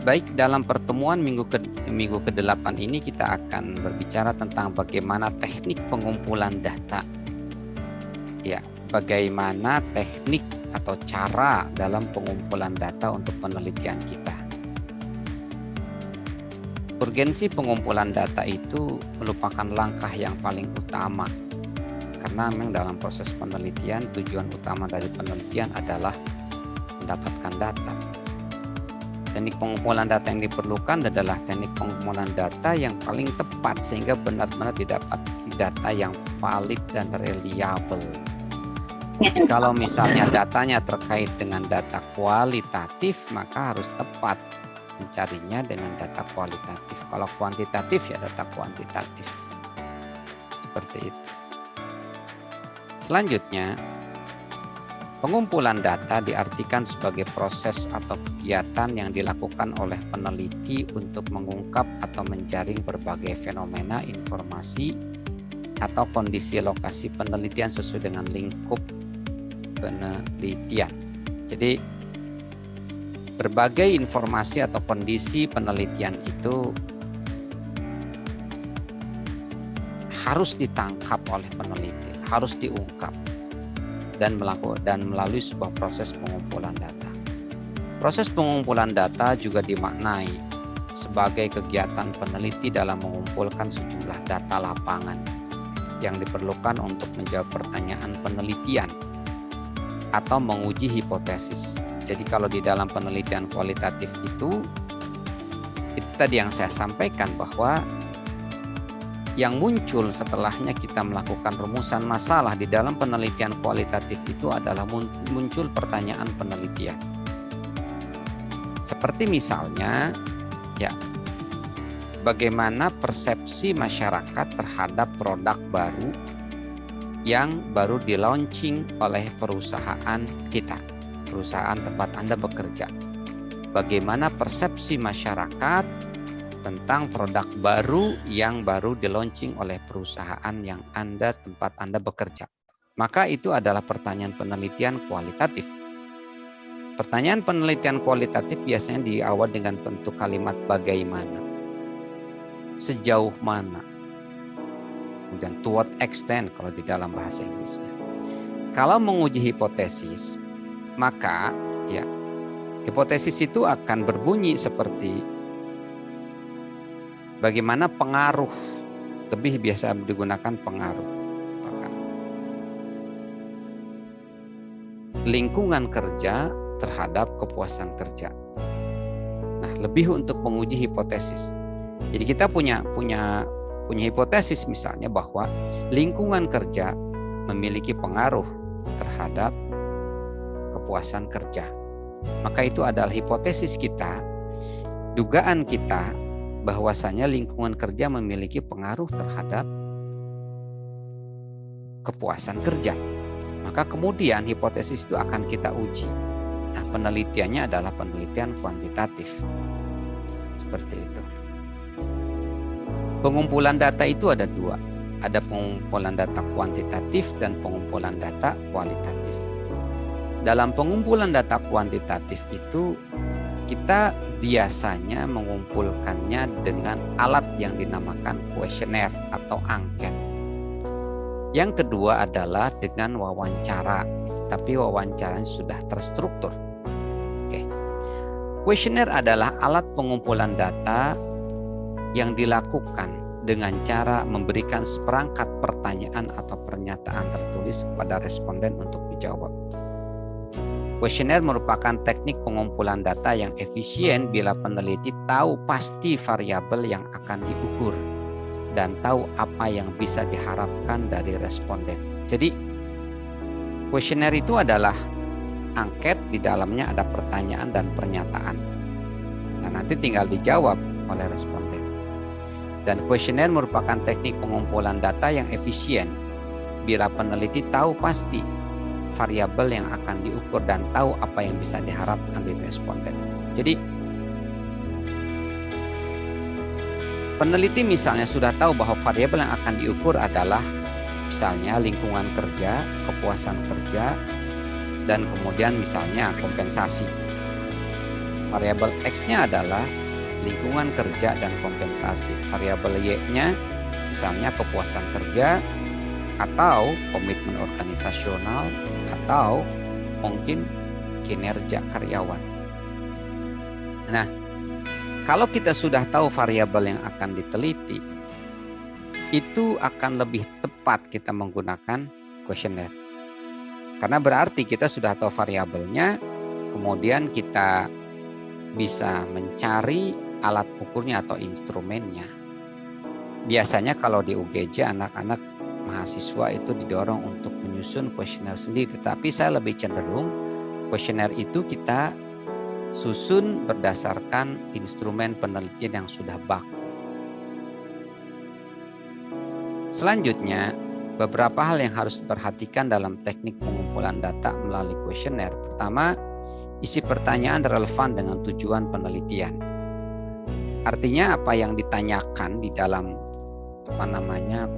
Baik, dalam pertemuan minggu ke-8 ini kita akan berbicara tentang bagaimana teknik pengumpulan data. Ya, bagaimana teknik atau cara dalam pengumpulan data untuk penelitian kita. Urgensi pengumpulan data itu merupakan langkah yang paling utama. Karena memang dalam proses penelitian, tujuan utama dari penelitian adalah mendapatkan data. Teknik pengumpulan data yang diperlukan adalah teknik pengumpulan data yang paling tepat sehingga benar-benar didapati data yang valid dan reliable. Jadi kalau misalnya datanya terkait dengan data kualitatif, maka harus tepat mencarinya dengan data kualitatif. Kalau kuantitatif ya data kuantitatif. Seperti itu. Selanjutnya, pengumpulan data diartikan sebagai proses atau kegiatan yang dilakukan oleh peneliti untuk mengungkap atau menjaring berbagai fenomena, informasi, atau kondisi lokasi penelitian sesuai dengan lingkup penelitian. Jadi, berbagai informasi atau kondisi penelitian itu harus ditangkap oleh peneliti, harus diungkap. Dan melalui sebuah proses pengumpulan data. Proses pengumpulan data juga dimaknai sebagai kegiatan peneliti dalam mengumpulkan sejumlah data lapangan yang diperlukan untuk menjawab pertanyaan penelitian atau menguji hipotesis. Jadi kalau di dalam penelitian kualitatif itu tadi yang saya sampaikan bahwa yang muncul setelahnya kita melakukan rumusan masalah di dalam penelitian kualitatif itu adalah muncul pertanyaan penelitian. Seperti misalnya, ya, bagaimana persepsi masyarakat terhadap produk baru yang baru di-launching oleh perusahaan kita, perusahaan tempat Anda bekerja. Bagaimana persepsi masyarakat tentang produk baru yang baru di-launching oleh perusahaan yang tempat Anda bekerja. Maka itu adalah pertanyaan penelitian kualitatif. Pertanyaan penelitian kualitatif biasanya diawali dengan bentuk kalimat bagaimana, sejauh mana, kemudian to what extent kalau di dalam bahasa Inggrisnya. Kalau menguji hipotesis, maka ya hipotesis itu akan berbunyi seperti bagaimana pengaruh, lebih biasa digunakan pengaruh, lingkungan kerja terhadap kepuasan kerja. Nah, lebih untuk menguji hipotesis. Jadi kita punya hipotesis misalnya bahwa lingkungan kerja memiliki pengaruh terhadap kepuasan kerja. Maka itu adalah hipotesis kita, dugaan kita bahwasanya lingkungan kerja memiliki pengaruh terhadap kepuasan kerja. Maka kemudian hipotesis itu akan kita uji. Nah, penelitiannya adalah penelitian kuantitatif. Seperti itu. Pengumpulan data itu ada dua. Ada pengumpulan data kuantitatif dan pengumpulan data kualitatif. Dalam pengumpulan data kuantitatif itu kita biasanya mengumpulkannya dengan alat yang dinamakan kuesioner atau angket. Yang kedua adalah dengan wawancara, tapi wawancaranya sudah terstruktur. Oke. Kuesioner adalah alat pengumpulan data yang dilakukan dengan cara memberikan seperangkat pertanyaan atau pernyataan tertulis kepada responden untuk dijawab. Kuesioner merupakan teknik pengumpulan data yang efisien bila peneliti tahu pasti variabel yang akan diukur dan tahu apa yang bisa diharapkan dari responden. Jadi, kuesioner itu adalah angket, di dalamnya ada pertanyaan dan pernyataan. Nah, nanti tinggal dijawab oleh responden. Dan kuesioner merupakan teknik pengumpulan data yang efisien bila peneliti tahu pasti variabel yang akan diukur dan tahu apa yang bisa diharapkan dari responden. Jadi peneliti misalnya sudah tahu bahwa variabel yang akan diukur adalah misalnya lingkungan kerja, kepuasan kerja, dan kemudian misalnya kompensasi. Variabel X-nya adalah lingkungan kerja dan kompensasi. Variabel Y-nya misalnya kepuasan kerja atau komitmen organisasional atau mungkin kinerja karyawan. Nah, kalau kita sudah tahu variabel yang akan diteliti, itu akan lebih tepat kita menggunakan kuesioner. Karena berarti kita sudah tahu variabelnya, kemudian kita bisa mencari alat ukurnya atau instrumennya. Biasanya kalau di UGJ anak-anak mahasiswa itu didorong untuk menyusun kuesioner sendiri, tetapi saya lebih cenderung kuesioner itu kita susun berdasarkan instrumen penelitian yang sudah baku. Selanjutnya, beberapa hal yang harus diperhatikan dalam teknik pengumpulan data melalui kuesioner. Pertama, isi pertanyaan relevan dengan tujuan penelitian. Artinya apa yang ditanyakan di dalam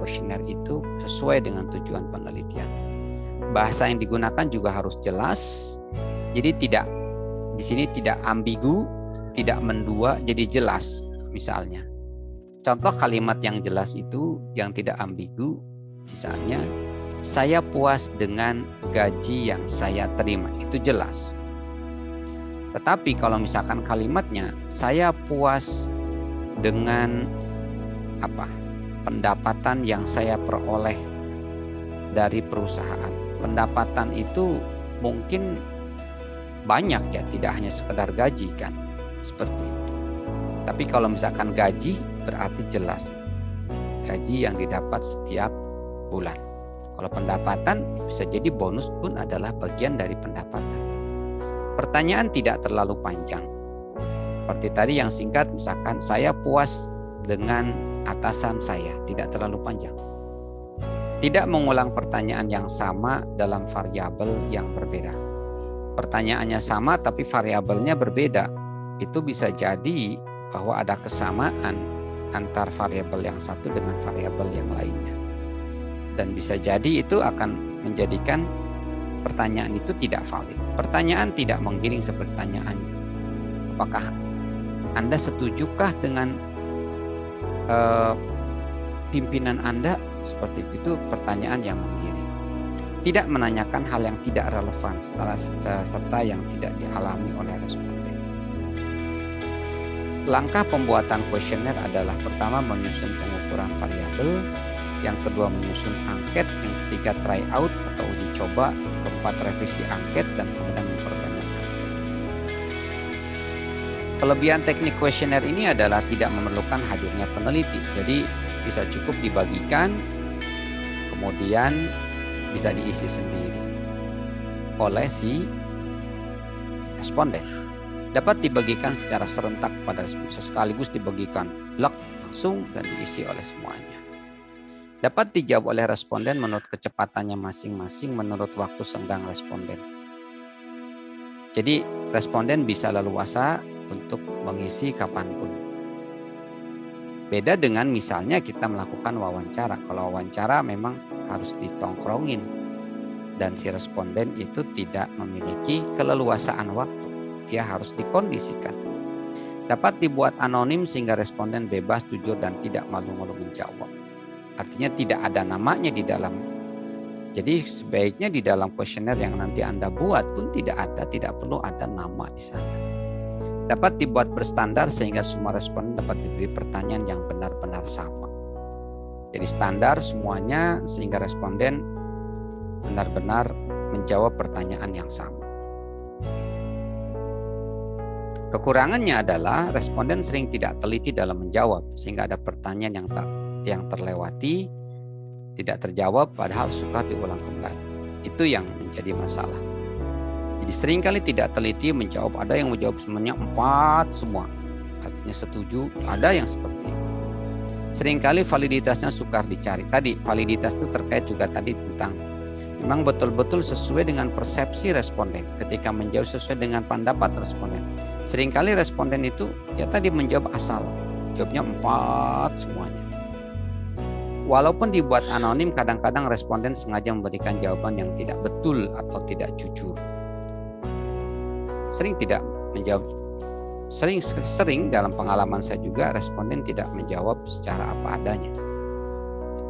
kuesioner itu sesuai dengan tujuan penelitian. Bahasa yang digunakan juga harus jelas. Jadi di sini tidak ambigu, tidak mendua, jadi jelas. Misalnya, contoh kalimat yang jelas itu yang tidak ambigu, misalnya, saya puas dengan gaji yang saya terima, itu jelas. Tetapi kalau misalkan kalimatnya, saya puas dengan pendapatan yang saya peroleh dari perusahaan. Pendapatan itu mungkin banyak ya, tidak hanya sekedar gaji kan, seperti itu. Tapi kalau misalkan gaji berarti jelas gaji yang didapat setiap bulan. Kalau pendapatan bisa jadi bonus pun adalah bagian dari pendapatan. Pertanyaan tidak terlalu panjang. Seperti tadi yang singkat, misalkan saya puas dengan atasan saya, tidak terlalu panjang. Tidak mengulang pertanyaan yang sama dalam variabel yang berbeda. Pertanyaannya sama tapi variabelnya berbeda. Itu bisa jadi bahwa ada kesamaan antar variabel yang satu dengan variabel yang lainnya. Dan bisa jadi itu akan menjadikan pertanyaan itu tidak valid. Pertanyaan tidak menggiring seperti pertanyaan, apakah Anda setujukah dengan pimpinan Anda? Seperti itu pertanyaan yang menggiring. Tidak menanyakan hal yang tidak relevan serta yang tidak dialami oleh responden. Langkah pembuatan kuesioner adalah pertama menyusun pengukuran variabel, yang kedua menyusun angket, yang ketiga try out atau uji coba, keempat revisi angket, dan kemudian memperbanyak angket. Kelebihan teknik kuesioner ini adalah tidak memerlukan hadirnya peneliti, jadi bisa cukup dibagikan, kemudian bisa diisi sendiri oleh si responden. Dapat dibagikan secara serentak pada sekaligus dibagikan blok langsung dan diisi oleh semuanya. Dapat dijawab oleh responden menurut kecepatannya masing-masing menurut waktu senggang responden. Jadi responden bisa leluasa untuk mengisi kapanpun. Beda dengan misalnya kita melakukan wawancara. Kalau wawancara memang harus ditongkrongin dan si responden itu tidak memiliki keleluasaan waktu. Dia harus dikondisikan. Dapat dibuat anonim sehingga responden bebas, jujur, dan tidak malu-malu menjawab. Artinya tidak ada namanya di dalam. Jadi sebaiknya di dalam kuesioner yang nanti Anda buat pun tidak perlu ada nama di sana. Dapat dibuat berstandar sehingga semua responden dapat diberi pertanyaan yang benar-benar sama. Jadi standar semuanya sehingga responden benar-benar menjawab pertanyaan yang sama. Kekurangannya adalah responden sering tidak teliti dalam menjawab sehingga ada pertanyaan yang terlewati, tidak terjawab padahal sukar diulang kembali. Itu yang menjadi masalah. Jadi seringkali tidak teliti menjawab, ada yang menjawab semuanya 4 semua. Artinya setuju, ada yang seperti itu. Seringkali validitasnya sukar dicari. Tadi validitas itu terkait juga tadi tentang memang betul-betul sesuai dengan persepsi responden ketika menjawab sesuai dengan pendapat responden. Seringkali responden itu ya tadi menjawab asal, jawabnya 4 semuanya. Walaupun dibuat anonim, kadang-kadang responden sengaja memberikan jawaban yang tidak betul atau tidak jujur. Sering tidak menjawab Sering dalam pengalaman saya juga responden tidak menjawab secara apa adanya.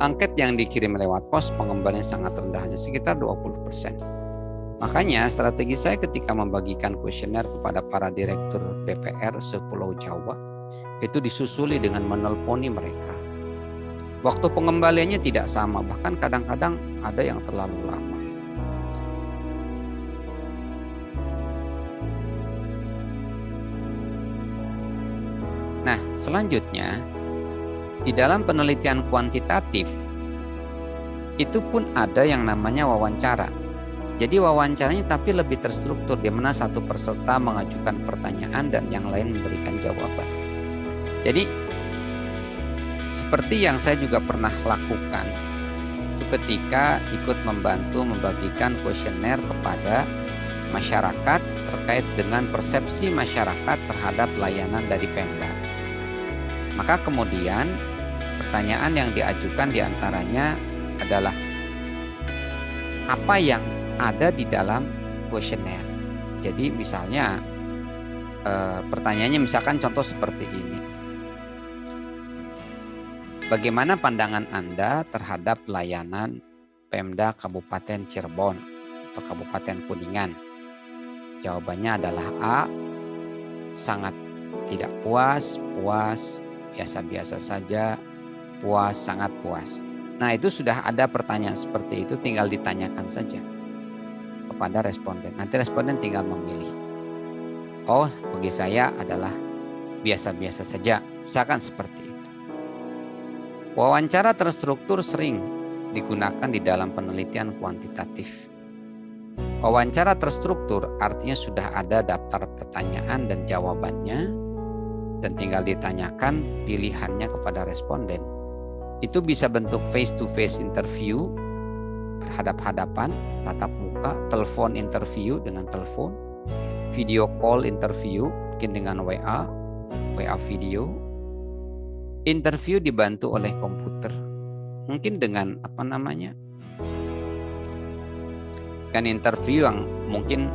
Angket yang dikirim lewat pos pengembalian sangat rendah, hanya sekitar 20%. Makanya strategi saya ketika membagikan kuesioner kepada para direktur DPR sepulau Jawa itu disusuli dengan menelponi mereka. Waktu pengembaliannya tidak sama, bahkan kadang-kadang ada yang terlalu lama. Nah, selanjutnya di dalam penelitian kuantitatif itu pun ada yang namanya wawancara. Jadi wawancaranya tapi lebih terstruktur, di mana satu peserta mengajukan pertanyaan dan yang lain memberikan jawaban. Jadi seperti yang saya juga pernah lakukan itu ketika ikut membantu membagikan kuesioner kepada masyarakat terkait dengan persepsi masyarakat terhadap layanan dari Pemda. Maka kemudian pertanyaan yang diajukan diantaranya adalah apa yang ada di dalam kuesioner. Jadi misalnya pertanyaannya misalkan contoh seperti ini. Bagaimana pandangan Anda terhadap layanan Pemda Kabupaten Cirebon atau Kabupaten Kuningan? Jawabannya adalah A, sangat tidak puas, puas, biasa-biasa saja, puas, sangat puas. Nah, itu sudah ada pertanyaan seperti itu, tinggal ditanyakan saja kepada responden. Nanti responden tinggal memilih. Oh, bagi saya adalah biasa-biasa saja. Misalkan seperti itu. Wawancara terstruktur sering digunakan di dalam penelitian kuantitatif. Wawancara terstruktur artinya sudah ada daftar pertanyaan dan jawabannya, dan tinggal ditanyakan pilihannya kepada responden. Itu bisa bentuk face-to-face interview, berhadap-hadapan, tatap muka, telepon interview dengan telepon, video call interview, mungkin dengan WA video, interview dibantu oleh komputer, mungkin dengan kan interview yang mungkin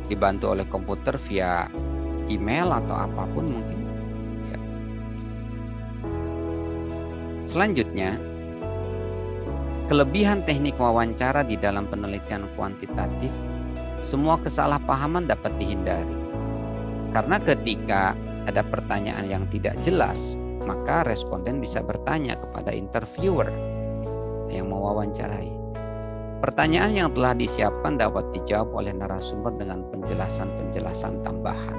dibantu oleh komputer via email atau apapun mungkin. Ya. Selanjutnya, kelebihan teknik wawancara di dalam penelitian kuantitatif, semua kesalahpahaman dapat dihindari. Karena ketika ada pertanyaan yang tidak jelas, maka responden bisa bertanya kepada interviewer yang mewawancarai. Pertanyaan yang telah disiapkan dapat dijawab oleh narasumber dengan penjelasan-penjelasan tambahan.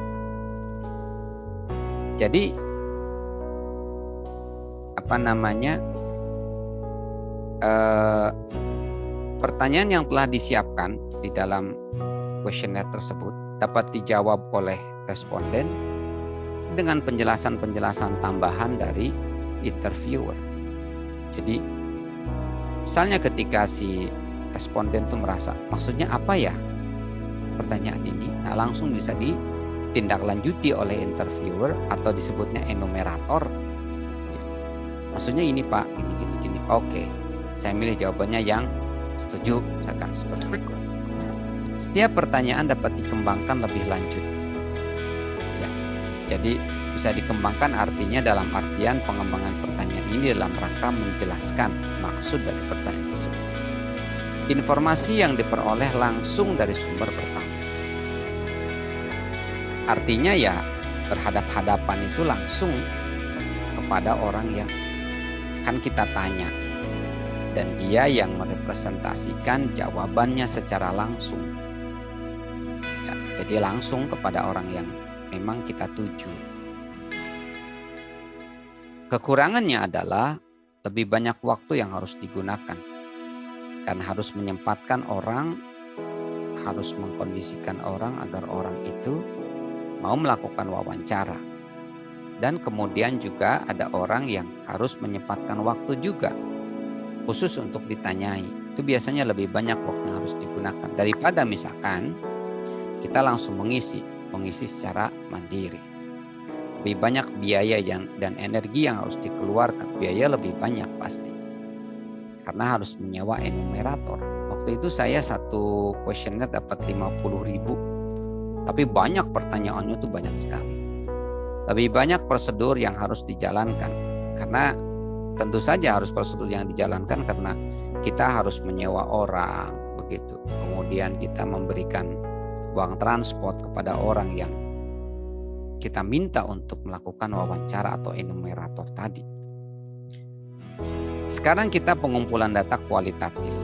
Jadi pertanyaan yang telah disiapkan di dalam kuesioner tersebut dapat dijawab oleh responden dengan penjelasan-penjelasan tambahan dari interviewer. Jadi misalnya ketika si responden tuh merasa maksudnya apa ya pertanyaan ini, nah langsung bisa ditindaklanjuti oleh interviewer atau disebutnya enumerator. Maksudnya ini Pak, gini. Oke, saya milih jawabannya yang setuju, misalkan seperti itu. Setiap pertanyaan dapat dikembangkan lebih lanjut. Ya, jadi bisa dikembangkan artinya dalam artian pengembangan pertanyaan ini dalam rangka menjelaskan maksud dari pertanyaan tersebut. Informasi yang diperoleh langsung dari sumber pertama. Artinya ya berhadap-hadapan itu langsung kepada orang yang kan kita tanya. Dan dia yang merepresentasikan jawabannya secara langsung. Ya, jadi langsung kepada orang yang memang kita tuju. Kekurangannya adalah lebih banyak waktu yang harus digunakan. Karena harus menyempatkan orang, harus mengkondisikan orang agar orang itu mau melakukan wawancara. Dan kemudian juga ada orang yang harus menyempatkan waktu juga khusus untuk ditanyai. Itu biasanya lebih banyak waktu yang harus digunakan daripada misalkan kita langsung mengisi secara mandiri. Lebih banyak biaya dan energi yang harus dikeluarkan, biaya lebih banyak pasti. Karena harus menyewa enumerator. Waktu itu saya satu kuesioner dapat 50.000 Tapi banyak pertanyaannya tuh banyak sekali. Lebih banyak prosedur yang harus dijalankan. Karena tentu saja harus prosedur yang dijalankan karena kita harus menyewa orang, begitu. Kemudian kita memberikan uang transport kepada orang yang kita minta untuk melakukan wawancara atau enumerator tadi. Sekarang kita pengumpulan data kualitatif.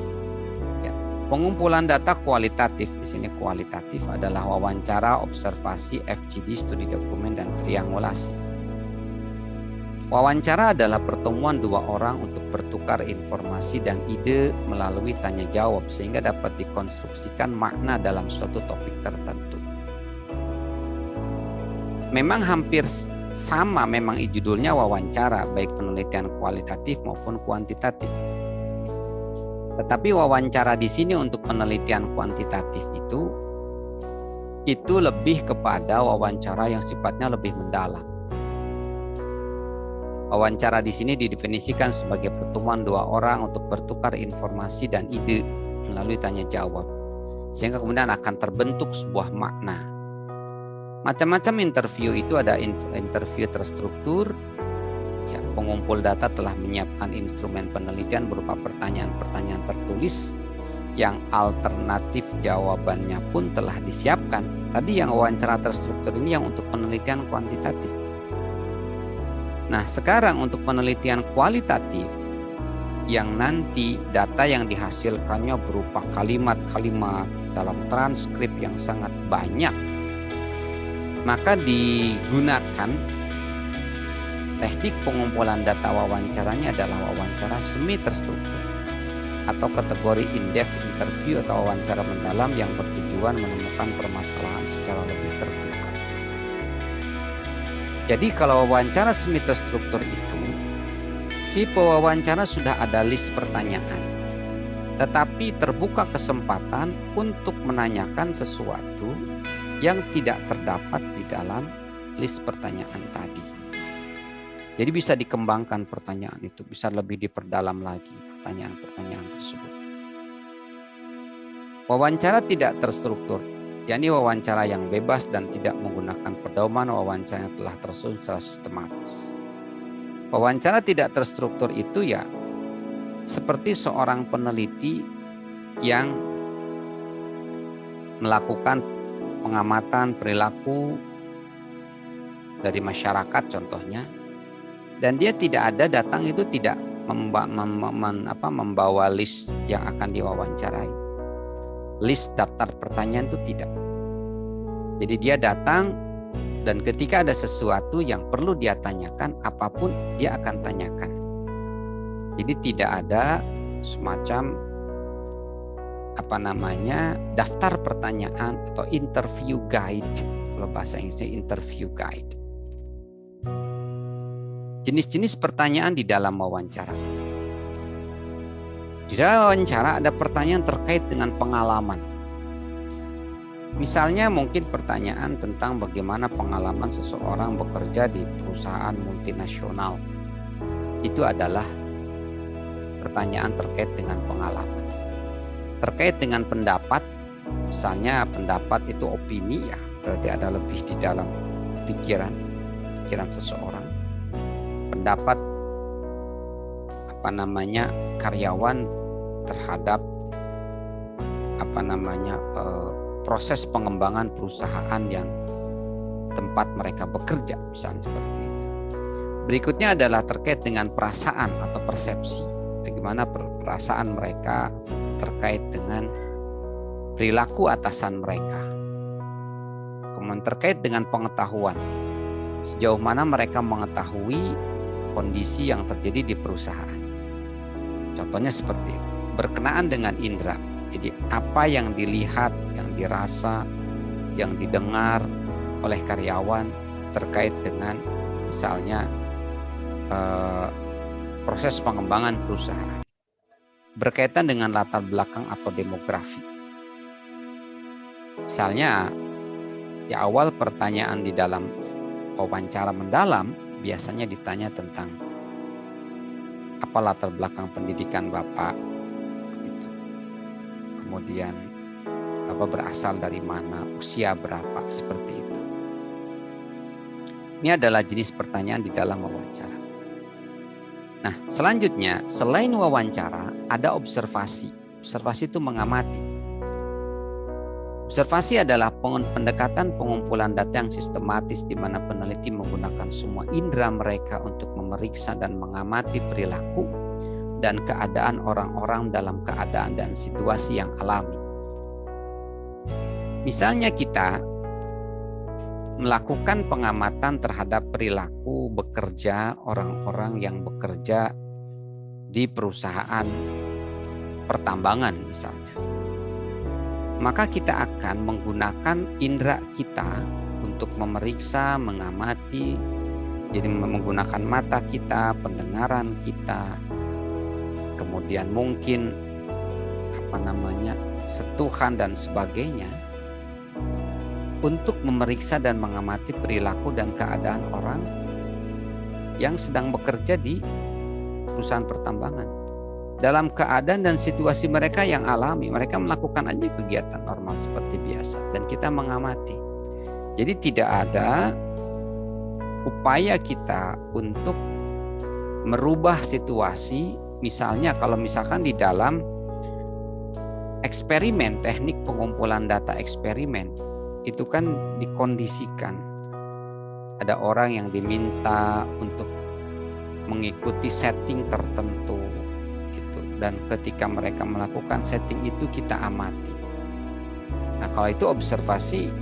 Ya, pengumpulan data kualitatif di sini kualitatif adalah wawancara, observasi, FGD, studi dokumen, dan triangulasi. Wawancara adalah pertemuan dua orang untuk bertukar informasi dan ide melalui tanya jawab sehingga dapat dikonstruksikan makna dalam suatu topik tertentu. Memang hampir sama memang judulnya wawancara, baik penelitian kualitatif maupun kuantitatif. Tetapi wawancara di sini untuk penelitian kuantitatif itu lebih kepada wawancara yang sifatnya lebih mendalam. Wawancara di sini didefinisikan sebagai pertemuan dua orang untuk bertukar informasi dan ide melalui tanya jawab, sehingga kemudian akan terbentuk sebuah makna. Macam-macam interview itu ada interview terstruktur. Ya, pengumpul data telah menyiapkan instrumen penelitian berupa pertanyaan-pertanyaan tertulis yang alternatif jawabannya pun telah disiapkan. Tadi yang wawancara terstruktur ini yang untuk penelitian kuantitatif. Nah, sekarang untuk penelitian kualitatif yang nanti data yang dihasilkannya berupa kalimat-kalimat dalam transkrip yang sangat banyak, maka digunakan teknik pengumpulan data wawancaranya adalah wawancara semi terstruktur atau kategori in-depth interview atau wawancara mendalam yang bertujuan menemukan permasalahan secara lebih terbuka. Jadi kalau wawancara semi terstruktur itu, si pewawancara sudah ada list pertanyaan, tetapi terbuka kesempatan untuk menanyakan sesuatu yang tidak terdapat di dalam list pertanyaan tadi. Jadi bisa dikembangkan pertanyaan itu, bisa lebih diperdalam lagi pertanyaan-pertanyaan tersebut. Wawancara tidak terstruktur, yakni wawancara yang bebas dan tidak menggunakan pedoman wawancara yang telah tersusun secara sistematis. Wawancara tidak terstruktur itu ya seperti seorang peneliti yang melakukan pengamatan perilaku dari masyarakat contohnya, dan dia tidak ada datang itu tidak membawa list yang akan diwawancarai, list daftar pertanyaan itu tidak. Jadi dia datang dan ketika ada sesuatu yang perlu dia tanyakan, apapun dia akan tanyakan. Jadi tidak ada semacam daftar pertanyaan atau interview guide, kalau bahasa Inggrisnya interview guide. Jenis-jenis pertanyaan di dalam wawancara. Di dalam wawancara ada pertanyaan terkait dengan pengalaman. Misalnya mungkin pertanyaan tentang bagaimana pengalaman seseorang bekerja di perusahaan multinasional. Itu adalah pertanyaan terkait dengan pengalaman. Terkait dengan pendapat, misalnya pendapat itu opini ya, berarti ada lebih di dalam pikiran seseorang. Pendapat karyawan terhadap proses pengembangan perusahaan yang tempat mereka bekerja, misalnya seperti itu. Berikutnya adalah terkait dengan perasaan atau persepsi. Bagaimana perasaan mereka terkait dengan perilaku atasan mereka. Kemudian terkait dengan pengetahuan. Sejauh mana mereka mengetahui kondisi yang terjadi di perusahaan. Contohnya seperti berkenaan dengan indera. Jadi apa yang dilihat, yang dirasa, yang didengar oleh karyawan terkait dengan misalnya proses pengembangan perusahaan. Berkaitan dengan latar belakang atau demografi. Misalnya di awal pertanyaan di dalam wawancara mendalam biasanya ditanya tentang apa latar belakang pendidikan Bapak, gitu. Kemudian berasal dari mana, usia berapa, seperti itu. Ini adalah jenis pertanyaan di dalam wawancara. Nah, selanjutnya selain wawancara ada observasi. Observasi itu mengamati. Observasi adalah pendekatan pengumpulan data yang sistematis di mana peneliti menggunakan semua indera mereka untuk memeriksa dan mengamati perilaku dan keadaan orang-orang dalam keadaan dan situasi yang alami. Misalnya kita melakukan pengamatan terhadap perilaku bekerja orang-orang yang bekerja di perusahaan pertambangan misalnya. Maka kita akan menggunakan indera kita untuk memeriksa, mengamati, jadi menggunakan mata kita, pendengaran kita, kemudian mungkin sentuhan dan sebagainya untuk memeriksa dan mengamati perilaku dan keadaan orang yang sedang bekerja di perusahaan pertambangan. Dalam keadaan dan situasi mereka yang alami, mereka melakukan aja kegiatan normal seperti biasa dan kita mengamati. Jadi tidak ada upaya kita untuk merubah situasi, misalnya kalau misalkan di dalam eksperimen, teknik pengumpulan data eksperimen itu kan dikondisikan. Ada orang yang diminta untuk mengikuti setting tertentu gitu. Dan ketika mereka melakukan setting itu kita amati. Nah, kalau itu observasi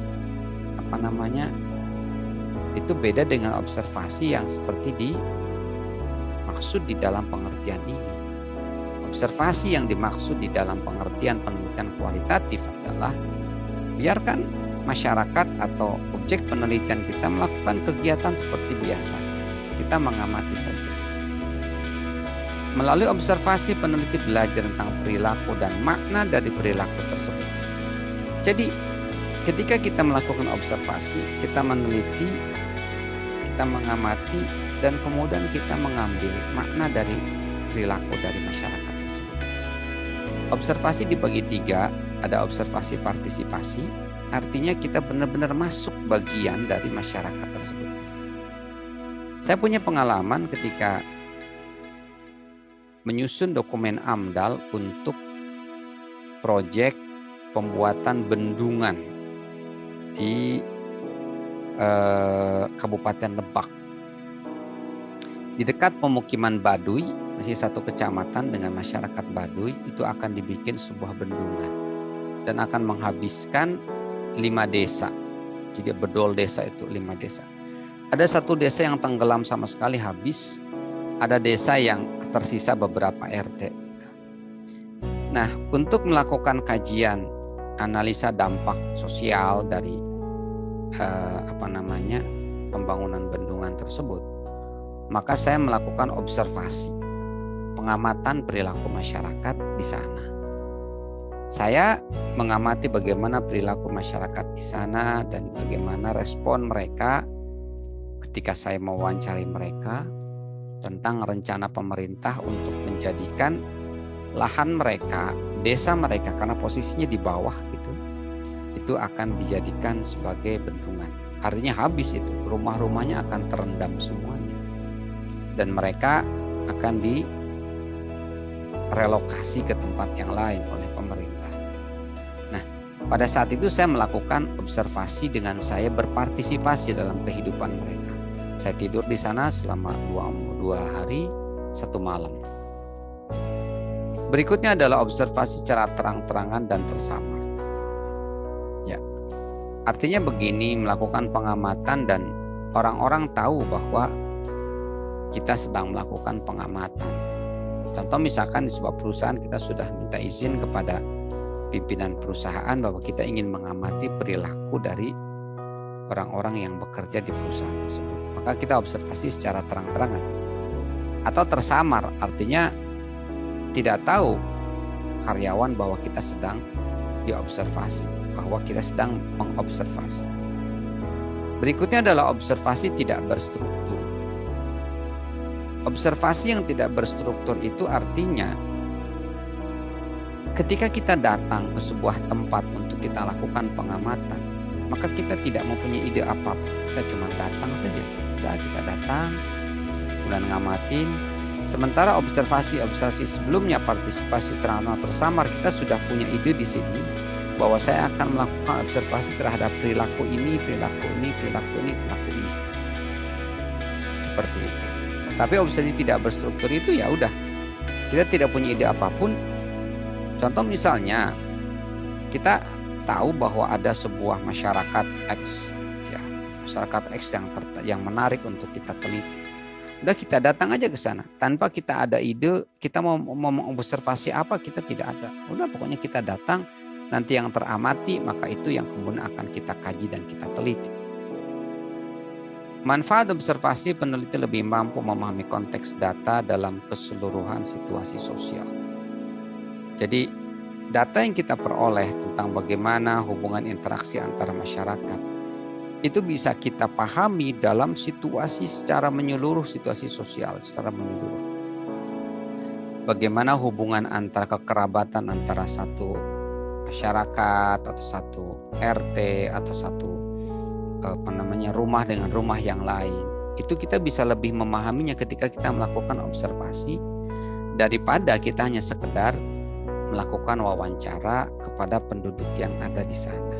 itu beda dengan observasi yang seperti dimaksud di dalam pengertian ini. Observasi yang dimaksud di dalam pengertian penelitian kualitatif adalah biarkan masyarakat atau objek penelitian kita melakukan kegiatan seperti biasa. Kita mengamati saja. Melalui observasi, peneliti belajar tentang perilaku dan makna dari perilaku tersebut. Jadi, ketika kita melakukan observasi, kita meneliti, kita mengamati, dan kemudian kita mengambil makna dari perilaku dari masyarakat tersebut. Observasi dibagi 3, ada observasi partisipasi, artinya kita benar-benar masuk bagian dari masyarakat tersebut. Saya punya pengalaman ketika menyusun dokumen AMDAL untuk proyek pembuatan bendungan di Kabupaten Lebak. Di dekat pemukiman Baduy, masih satu kecamatan dengan masyarakat Baduy, itu akan dibikin sebuah bendungan dan akan menghabiskan 5 desa. Jadi bedol desa itu 5 desa. Ada satu desa yang tenggelam sama sekali habis, ada desa yang tersisa beberapa RT. Nah, untuk melakukan kajian analisa dampak sosial dari pembangunan bendungan tersebut, maka saya melakukan observasi, pengamatan perilaku masyarakat di sana. Saya mengamati bagaimana perilaku masyarakat di sana dan bagaimana respon mereka ketika saya mewawancari mereka tentang rencana pemerintah untuk menjadikan lahan mereka, desa mereka, karena posisinya di bawah gitu, itu akan dijadikan sebagai bendungan. Artinya habis itu, rumah-rumahnya akan terendam semuanya. Dan mereka akan direlokasi ke tempat yang lain oleh pemerintah. Nah, pada saat itu saya melakukan observasi dengan saya berpartisipasi dalam kehidupan mereka. Saya tidur di sana selama 2 hari 1 malam. Berikutnya adalah observasi secara terang-terangan dan tersamar. Ya, artinya begini, melakukan pengamatan dan orang-orang tahu bahwa kita sedang melakukan pengamatan. Contoh misalkan di sebuah perusahaan kita sudah minta izin kepada pimpinan perusahaan bahwa kita ingin mengamati perilaku dari orang-orang yang bekerja di perusahaan tersebut. Maka kita observasi secara terang-terangan. Atau tersamar, artinya tidak tahu karyawan bahwa kita sedang diobservasi, bahwa kita sedang mengobservasi. Berikutnya adalah observasi tidak berstruktur. Observasi yang tidak berstruktur itu artinya ketika kita datang ke sebuah tempat untuk kita lakukan pengamatan, maka kita tidak mempunyai ide apa-apa. Kita cuma datang saja. Udah, kita datang, kemudian ngamatin. Sementara observasi sebelumnya, partisipasi tersamar, kita sudah punya ide di sini bahwa saya akan melakukan observasi terhadap perilaku ini. Seperti itu. Tapi observasi tidak berstruktur itu ya udah, kita tidak punya ide apapun. Contoh misalnya, kita tahu bahwa ada sebuah masyarakat X, ya, masyarakat X yang menarik untuk kita teliti. Udah, kita datang aja ke sana tanpa kita ada ide, kita mau mengobservasi apa, kita tidak ada. Udah, pokoknya kita datang, nanti yang teramati maka itu yang kemudian akan kita kaji dan kita teliti. Manfaat observasi, peneliti lebih mampu memahami konteks data dalam keseluruhan situasi sosial. Jadi data yang kita peroleh tentang bagaimana hubungan interaksi antara masyarakat itu bisa kita pahami dalam situasi secara menyeluruh, situasi sosial secara menyeluruh. Bagaimana hubungan antara kekerabatan antara satu masyarakat atau satu RT atau satu rumah dengan rumah yang lain. Itu kita bisa lebih memahaminya ketika kita melakukan observasi daripada kita hanya sekedar melakukan wawancara kepada penduduk yang ada di sana.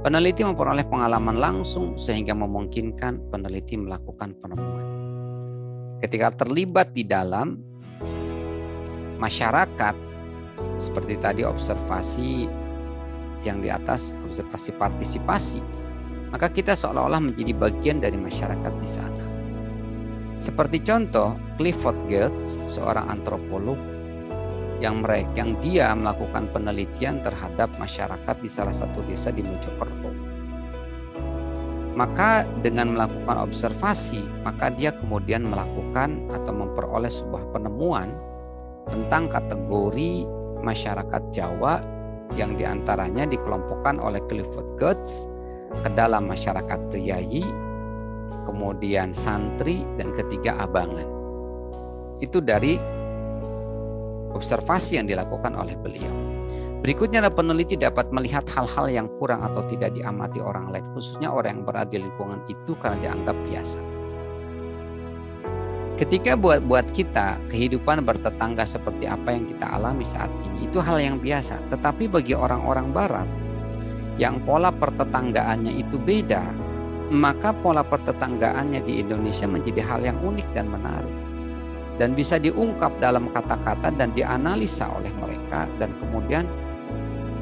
Peneliti memperoleh pengalaman langsung sehingga memungkinkan peneliti melakukan penemuan. Ketika terlibat di dalam masyarakat, seperti tadi observasi yang di atas, observasi partisipasi, maka kita seolah-olah menjadi bagian dari masyarakat di sana. Seperti contoh, Clifford Geertz, seorang antropolog yang dia melakukan penelitian terhadap masyarakat di salah satu desa di Mojokerto. Maka dengan melakukan observasi, maka dia kemudian melakukan atau memperoleh sebuah penemuan tentang kategori masyarakat Jawa yang diantaranya dikelompokkan oleh Clifford Geertz ke dalam masyarakat priayi, kemudian santri, dan ketiga abangan. Itu dari observasi yang dilakukan oleh beliau. Berikutnya adalah peneliti dapat melihat hal-hal yang kurang atau tidak diamati orang lain, khususnya orang yang berada di lingkungan itu karena dianggap biasa. Ketika buat kita kehidupan bertetangga seperti apa yang kita alami saat ini, itu hal yang biasa. Tetapi bagi orang-orang barat yang pola pertetanggaannya itu beda, maka pola pertetanggaannya di Indonesia menjadi hal yang unik dan menarik, dan bisa diungkap dalam kata-kata dan dianalisa oleh mereka, dan kemudian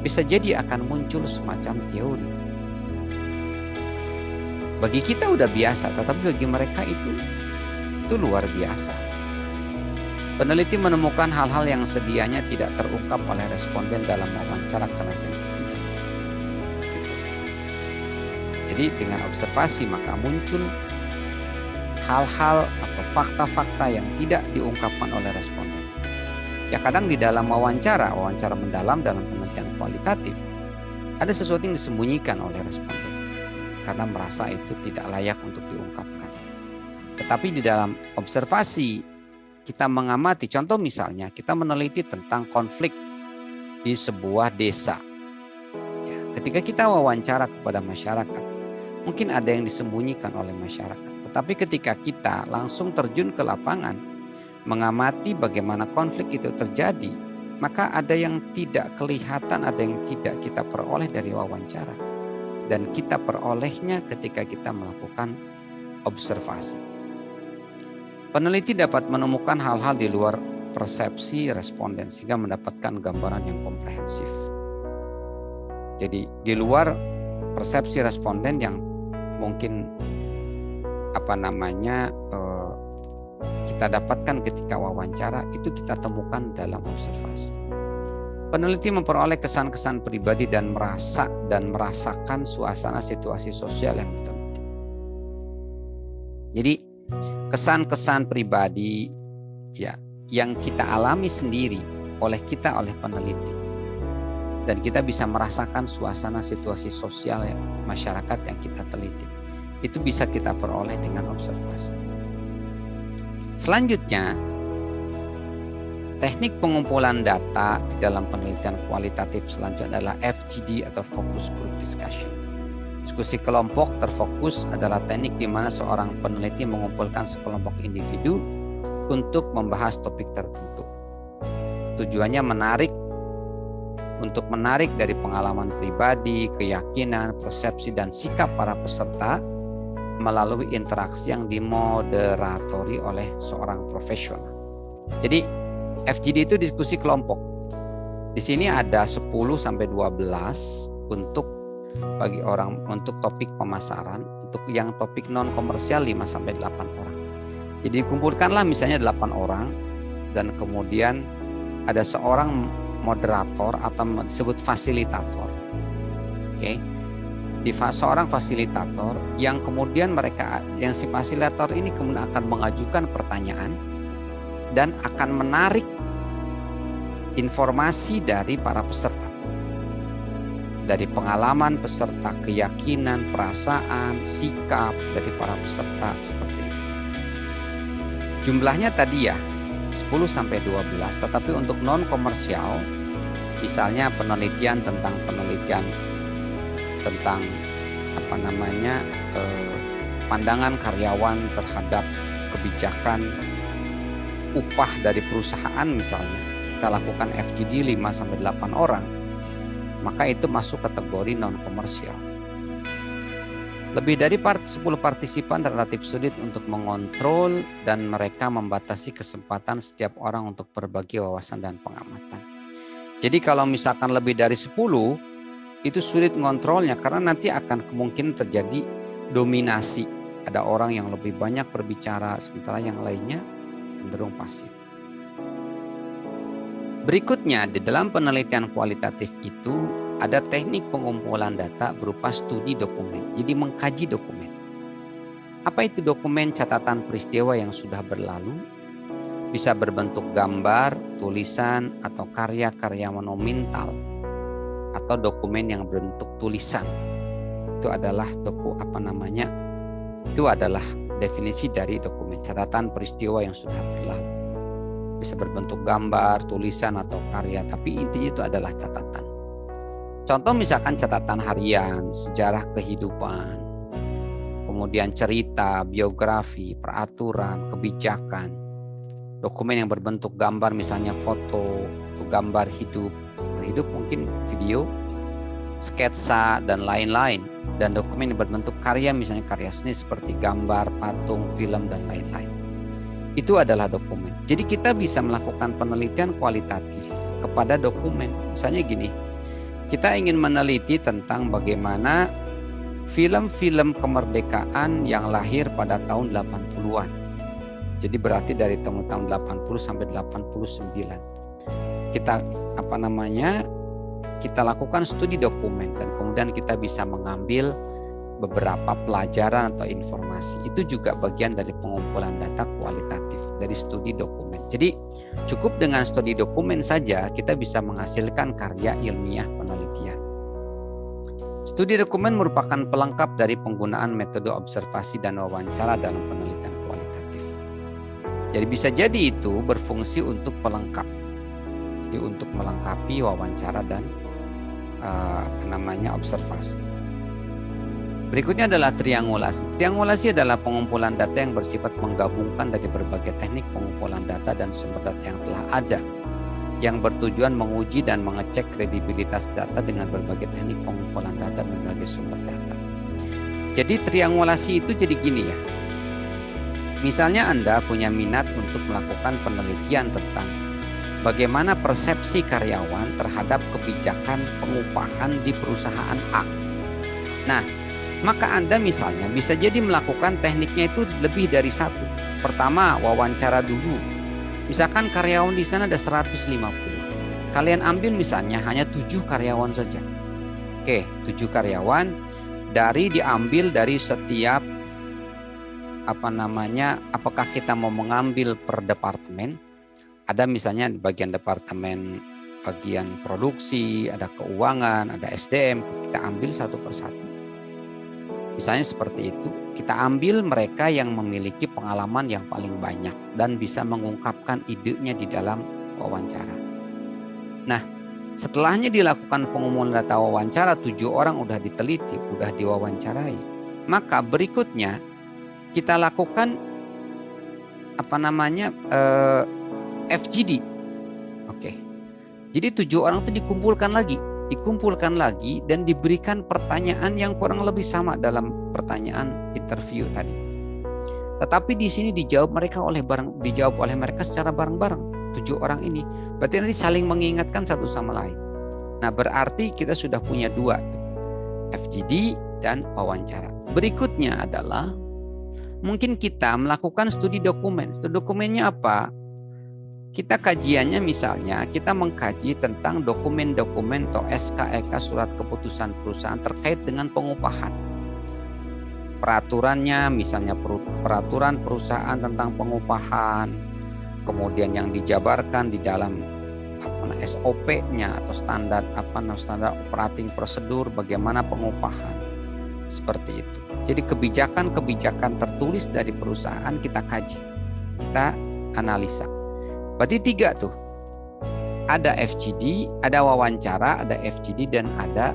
bisa jadi akan muncul semacam teori. Bagi kita udah biasa, tetapi bagi mereka itu luar biasa. Peneliti menemukan hal-hal yang sedianya tidak terungkap oleh responden dalam wawancara karena sensitif. Jadi dengan observasi maka muncul hal-hal atau fakta-fakta yang tidak diungkapkan oleh responden. Ya, kadang di dalam wawancara mendalam dalam penelitian kualitatif, ada sesuatu yang disembunyikan oleh responden karena merasa itu tidak layak untuk diungkapkan. Tetapi di dalam observasi kita mengamati, contoh misalnya kita meneliti tentang konflik di sebuah desa. Ya, ketika kita wawancara kepada masyarakat, mungkin ada yang disembunyikan oleh masyarakat. Tetapi ketika kita langsung terjun ke lapangan, mengamati bagaimana konflik itu terjadi, maka ada yang tidak kelihatan, ada yang tidak kita peroleh dari wawancara. Dan kita perolehnya ketika kita melakukan observasi. Peneliti dapat menemukan hal-hal di luar persepsi responden sehingga mendapatkan gambaran yang komprehensif. Jadi di luar persepsi responden yang mungkin kita dapatkan ketika wawancara, itu kita temukan dalam observasi. Peneliti memperoleh kesan-kesan pribadi dan merasakan suasana situasi sosial yang diteliti. Jadi kesan-kesan pribadi ya yang kita alami sendiri oleh peneliti, dan kita bisa merasakan suasana situasi sosial masyarakat yang kita teliti, itu bisa kita peroleh dengan observasi. Selanjutnya, teknik pengumpulan data di dalam penelitian kualitatif selanjutnya adalah FGD atau Focus Group Discussion. Diskusi kelompok terfokus adalah teknik di mana seorang peneliti mengumpulkan sekelompok individu untuk membahas topik tertentu. Tujuannya untuk menarik dari pengalaman pribadi, keyakinan, persepsi, dan sikap para peserta melalui interaksi yang dimoderatori oleh seorang profesional. Jadi FGD itu diskusi kelompok. Di sini ada 10 sampai 12 untuk topik pemasaran, untuk yang topik non komersial 5 sampai 8 orang. Jadi dikumpulkanlah misalnya 8 orang dan kemudian ada seorang moderator atau disebut fasilitator. Oke. Seorang fasilitator yang kemudian si fasilitator ini kemudian akan mengajukan pertanyaan dan akan menarik informasi dari para peserta. Dari pengalaman peserta, keyakinan, perasaan, sikap dari para peserta seperti itu. Jumlahnya tadi ya 10 sampai 12, tetapi untuk non komersial misalnya penelitian tentang pandangan karyawan terhadap kebijakan upah dari perusahaan misalnya, kita lakukan FGD 5 sampai 8 orang, maka itu masuk kategori non komersial. Lebih dari 10 partisipan relatif sulit untuk mengontrol dan mereka membatasi kesempatan setiap orang untuk berbagi wawasan dan pengamatan. Jadi kalau misalkan lebih dari 10, itu sulit mengontrolnya karena nanti akan kemungkinan terjadi dominasi. Ada orang yang lebih banyak berbicara sementara yang lainnya cenderung pasif. Berikutnya di dalam penelitian kualitatif itu ada teknik pengumpulan data berupa studi dokumen. Jadi mengkaji dokumen. Apa itu dokumen? Catatan peristiwa yang sudah berlalu. Bisa berbentuk gambar, tulisan, atau karya-karya monumental. Atau dokumen yang berbentuk tulisan. Itu adalah definisi dari dokumen. Catatan peristiwa yang sudah berlalu. Bisa berbentuk gambar, tulisan, atau karya. Tapi intinya itu adalah catatan. Contoh misalkan catatan harian, sejarah kehidupan, kemudian cerita, biografi, peraturan, kebijakan, dokumen yang berbentuk gambar misalnya foto, atau gambar hidup mungkin video, sketsa, dan lain-lain. Dan dokumen yang berbentuk karya misalnya karya seni seperti gambar, patung, film, dan lain-lain. Itu adalah dokumen. Jadi kita bisa melakukan penelitian kualitatif kepada dokumen. Misalnya gini, kita ingin meneliti tentang bagaimana film-film kemerdekaan yang lahir pada tahun 80-an. Jadi berarti dari tahun 80 sampai 89. Kita lakukan studi dokumen dan kemudian kita bisa mengambil beberapa pelajaran atau informasi. Itu juga bagian dari pengumpulan data kualitatif dari studi dokumen. Jadi cukup dengan studi dokumen saja kita bisa menghasilkan karya ilmiah penelitian. Studi dokumen merupakan pelengkap dari penggunaan metode observasi dan wawancara dalam penelitian kualitatif. Jadi bisa jadi itu berfungsi untuk pelengkap. Jadi untuk melengkapi wawancara dan observasi. Berikutnya adalah triangulasi. Triangulasi adalah pengumpulan data yang bersifat menggabungkan dari berbagai teknik pengumpulan data dan sumber data yang telah ada, yang bertujuan menguji dan mengecek kredibilitas data dengan berbagai teknik pengumpulan data dan berbagai sumber data. Jadi triangulasi itu jadi gini ya. Misalnya Anda punya minat untuk melakukan penelitian tentang bagaimana persepsi karyawan terhadap kebijakan pengupahan di perusahaan A. Nah, maka Anda misalnya bisa jadi melakukan tekniknya itu lebih dari satu. Pertama, wawancara dulu. Misalkan karyawan di sana ada 150. Kalian ambil misalnya hanya 7 karyawan saja. Oke, 7 karyawan diambil dari setiap apakah kita mau mengambil per departemen? Ada misalnya bagian departemen, bagian produksi, ada keuangan, ada SDM, kita ambil satu persatu. Misalnya seperti itu, kita ambil mereka yang memiliki pengalaman yang paling banyak dan bisa mengungkapkan idenya di dalam wawancara. Nah, setelahnya dilakukan pengumpulan data wawancara, 7 orang udah diteliti, udah diwawancarai. Maka berikutnya kita lakukan FGD. Oke. Jadi 7 orang itu dikumpulkan lagi dan diberikan pertanyaan yang kurang lebih sama dalam pertanyaan interview tadi. Tetapi di sini dijawab oleh mereka secara bareng-bareng, 7 orang ini. Berarti nanti saling mengingatkan satu sama lain. Nah, berarti kita sudah punya 2, FGD dan wawancara. Berikutnya adalah mungkin kita melakukan studi dokumen. Studi dokumennya apa? Kita kajiannya misalnya kita mengkaji tentang dokumen-dokumen atau SK/EK surat keputusan perusahaan terkait dengan pengupahan. Peraturannya misalnya peraturan perusahaan tentang pengupahan, kemudian yang dijabarkan di dalam SOP-nya atau standar operating prosedur bagaimana pengupahan. Seperti itu. Jadi kebijakan-kebijakan tertulis dari perusahaan kita kaji, kita analisa. Berarti 3 tuh. Ada FGD, ada wawancara, ada FGD, dan ada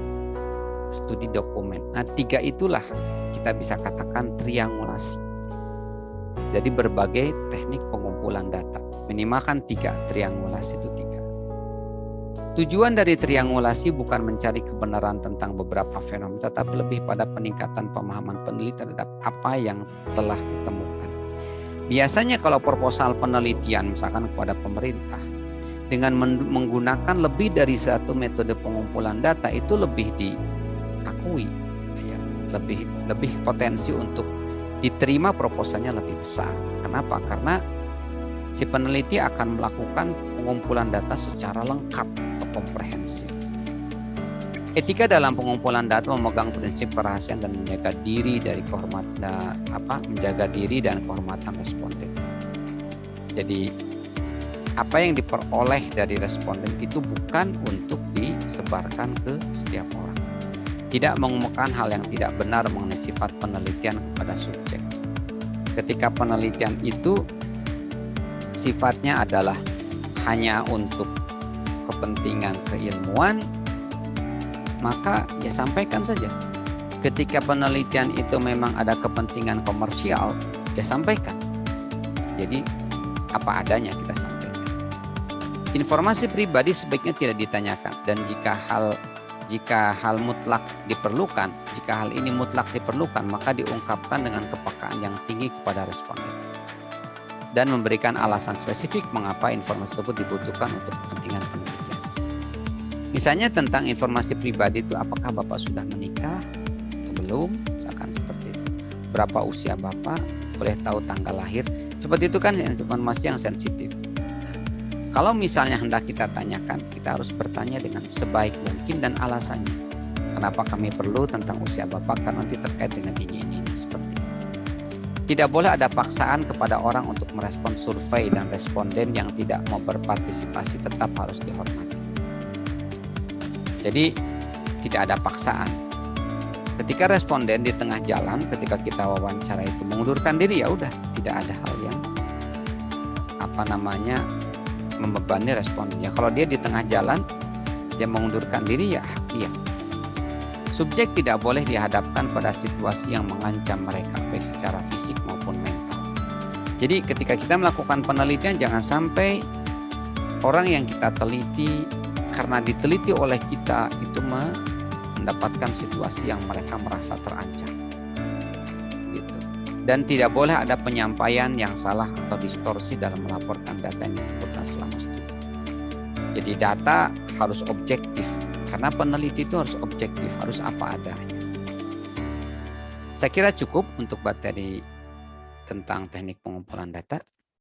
studi dokumen. Nah, 3 itulah kita bisa katakan triangulasi. Jadi berbagai teknik pengumpulan data. Minimal kan 3, triangulasi itu 3. Tujuan dari triangulasi bukan mencari kebenaran tentang beberapa fenomena, tetapi lebih pada peningkatan pemahaman peneliti terhadap apa yang telah ditemukan. Biasanya kalau proposal penelitian misalkan kepada pemerintah dengan menggunakan lebih dari satu metode pengumpulan data itu lebih diakui, ya, lebih potensi untuk diterima proposalnya lebih besar. Kenapa? Karena si peneliti akan melakukan pengumpulan data secara lengkap atau komprehensif. Etika dalam pengumpulan data memegang prinsip kerahasiaan dan menjaga diri dari kehormatan responden. Jadi apa yang diperoleh dari responden itu bukan untuk disebarkan ke setiap orang. Tidak mengumumkan hal yang tidak benar mengenai sifat penelitian kepada subjek. Ketika penelitian itu sifatnya adalah hanya untuk kepentingan keilmuan, maka ya sampaikan saja. Ketika penelitian itu memang ada kepentingan komersial, ya sampaikan. Jadi apa adanya kita sampaikan. Informasi pribadi sebaiknya tidak ditanyakan, dan jika hal ini mutlak diperlukan, maka diungkapkan dengan kepekaan yang tinggi kepada responden dan memberikan alasan spesifik mengapa informasi tersebut dibutuhkan untuk kepentingan penelitian. Misalnya tentang informasi pribadi itu, apakah Bapak sudah menikah atau belum, misalkan seperti itu. Berapa usia Bapak, boleh tahu tanggal lahir. Seperti itu kan informasi yang sensitif. Kalau misalnya hendak kita tanyakan, kita harus bertanya dengan sebaik mungkin dan alasannya. Kenapa kami perlu tentang usia Bapak? Karena nanti terkait dengan ini seperti itu. Tidak boleh ada paksaan kepada orang untuk merespon survei, dan responden yang tidak mau berpartisipasi tetap harus dihormati. Jadi tidak ada paksaan. Ketika responden di tengah jalan, ketika kita wawancara itu mengundurkan diri, ya udah, tidak ada hal yang membebani responden. Ya kalau dia di tengah jalan dia mengundurkan diri, ya hak dia. Subjek tidak boleh dihadapkan pada situasi yang mengancam mereka baik secara fisik maupun mental. Jadi ketika kita melakukan penelitian, jangan sampai orang yang kita teliti karena diteliti oleh kita itu mendapatkan situasi yang mereka merasa terancam, gitu. Dan tidak boleh ada penyampaian yang salah atau distorsi dalam melaporkan data yang dikumpulkan selama studi. Jadi data harus objektif, karena peneliti itu harus objektif, harus apa adanya. Saya kira cukup untuk materi tentang teknik pengumpulan data.